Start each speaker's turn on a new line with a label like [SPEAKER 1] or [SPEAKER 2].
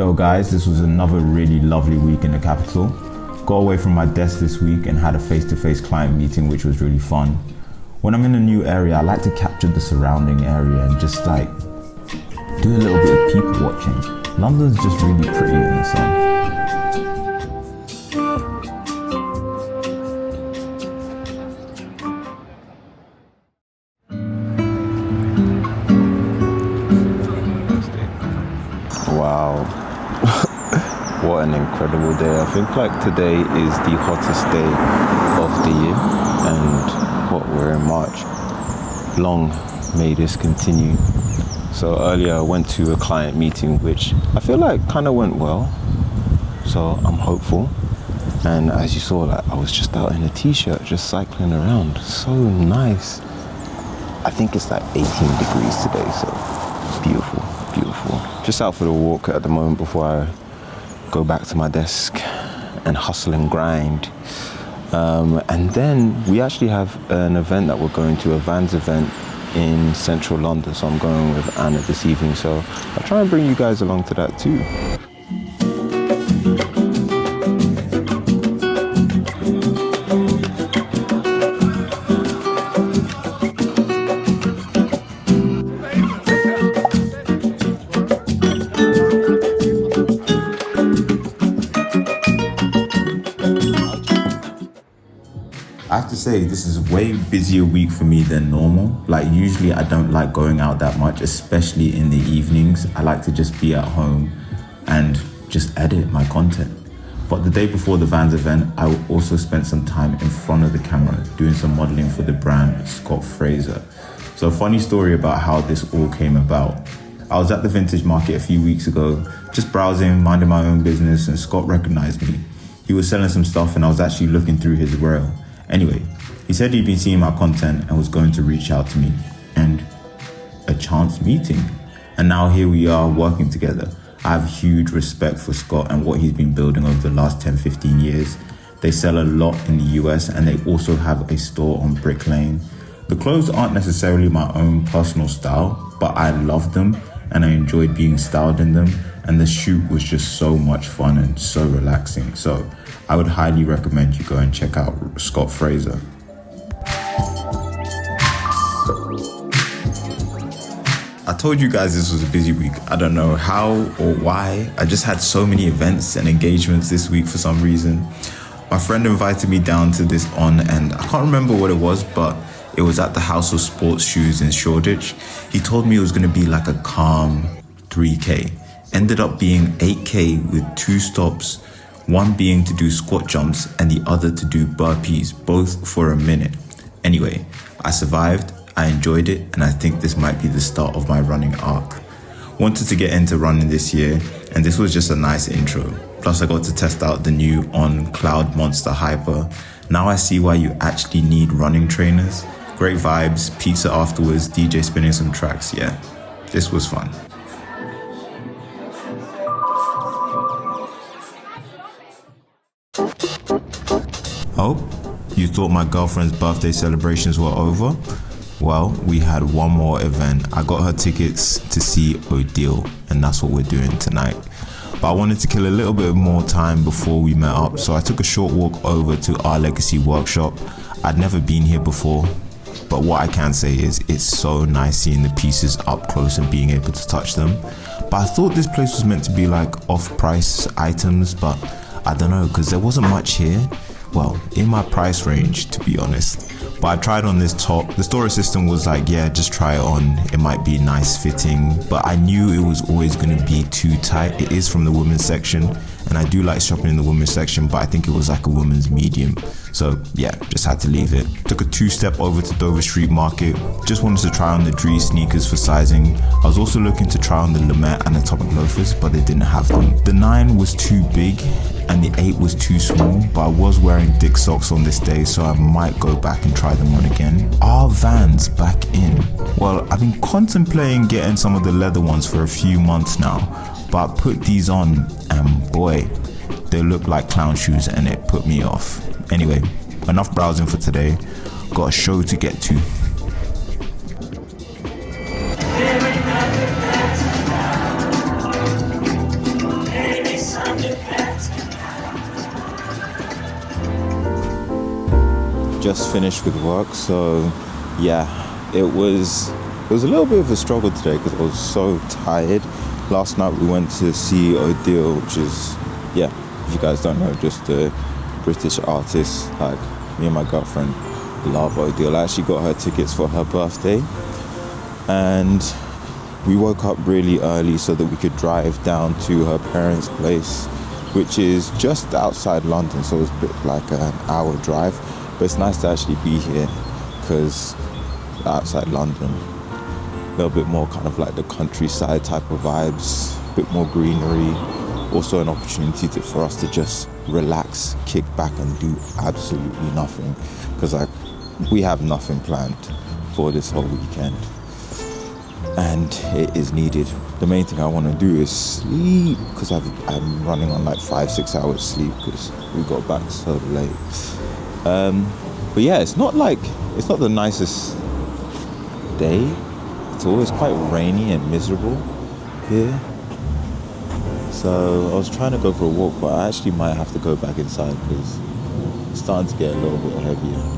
[SPEAKER 1] Yo guys, this was another really lovely week in the capital. Got away from my desk this week and had a face-to-face client meeting, which was really fun. When I'm in a new area, I like to capture the surrounding area and just like do a little bit of people watching. London's just really pretty in the sun.
[SPEAKER 2] Wow, what an incredible day. I think like today is the hottest day of the year, and what, we're in March. Long may this continue. So earlier I went to a client meeting which I feel like kind of went well, so I'm hopeful. And as you saw, like, I was just out in a t-shirt just cycling around. So nice. I think it's like 18 degrees today, so beautiful. Just out for the walk at the moment before I go back to my desk and hustle and grind. And then we actually have an event that we're going to, a Vans event in central London. So I'm going with Anna this evening. So I'll try and bring you guys along to that too.
[SPEAKER 1] I have to say, this is a way busier week for me than normal. Like usually I don't like going out that much, especially in the evenings. I like to just be at home and just edit my content. But the day before the Vans event, I also spent some time in front of the camera doing some modeling for the brand Scott Fraser. So a funny story about how this all came about. I was at the vintage market a few weeks ago, just browsing, minding my own business, and Scott recognized me. He was selling some stuff and I was actually looking through his rail. Anyway, he said he'd been seeing my content and was going to reach out to me, and a chance meeting. And now here we are working together. I have huge respect for Scott and what he's been building over the last 10-15 years. They sell a lot in the US and they also have a store on Brick Lane. The clothes aren't necessarily my own personal style, but I love them and I enjoyed being styled in them, and the shoot was just so much fun and so relaxing. So I would highly recommend you go and check out Scott Fraser. I told you guys this was a busy week. I don't know how or why. I just had so many events and engagements this week for some reason. My friend invited me down to this and I can't remember what it was, but it was at the House of Sports Shoes in Shoreditch. He told me it was gonna be like a calm 3K. Ended up being 8K with 2 stops, one being to do squat jumps and the other to do burpees, both for a minute. Anyway, I survived, I enjoyed it, and I think this might be the start of my running arc. Wanted to get into running this year, and this was just a nice intro. Plus I got to test out the new On Cloud Monster Hyper. Now I see why you actually need running trainers. Great vibes, pizza afterwards, DJ spinning some tracks. Yeah, this was fun. Oh, you thought my girlfriend's birthday celebrations were over? Well, we had one more event. I got her tickets to see Odile, and that's what we're doing tonight. But I wanted to kill a little bit more time before we met up, so I took a short walk over to our Legacy workshop. I'd never been here before, but what I can say is it's so nice seeing the pieces up close and being able to touch them. But I thought this place was meant to be like off-price items, but I don't know, because there wasn't much here. Well, in my price range, to be honest. But I tried on this top. The store assistant was like, yeah, just try it on. It might be nice fitting, but I knew it was always going to be too tight. It is from the women's section, and I do like shopping in the women's section, but I think it was like a women's medium. So yeah, just had to leave it. Took a 2-step over to Dover Street Market. Just wanted to try on the Dree sneakers for sizing. I was also looking to try on the Lamette and Atomic loafers, but they didn't have them. The 9 was too big and the 8 was too small, but I was wearing thick socks on this day, so I might go back and try them on again. Are Vans back in? Well, I've been contemplating getting some of the leather ones for a few months now, but I put these on and boy, they look like clown shoes and it put me off. Anyway, enough browsing for today. Got a show to get to. just finished with work, so yeah, it was a little bit of a struggle today because I was so tired. Last night we went to see Odile, which is, yeah, if you guys don't know, just a British artist. Like, me and my girlfriend love Odile. I actually got her tickets for her birthday, and we woke up really early so that we could drive down to her parents' place, which is just outside London, so it's a bit like an hour drive. But it's nice to actually be here because outside London, a little bit more kind of like the countryside type of vibes, a bit more greenery, also an opportunity for us to just relax, kick back and do absolutely nothing, because like we have nothing planned for this whole weekend and it is needed. The main thing I want to do is sleep, because I'm running on like 5-6 hours sleep because we got back so late. But yeah, it's not the nicest day. It's always quite rainy and miserable here. So I was trying to go for a walk, but I actually might have to go back inside because it's starting to get a little bit heavier.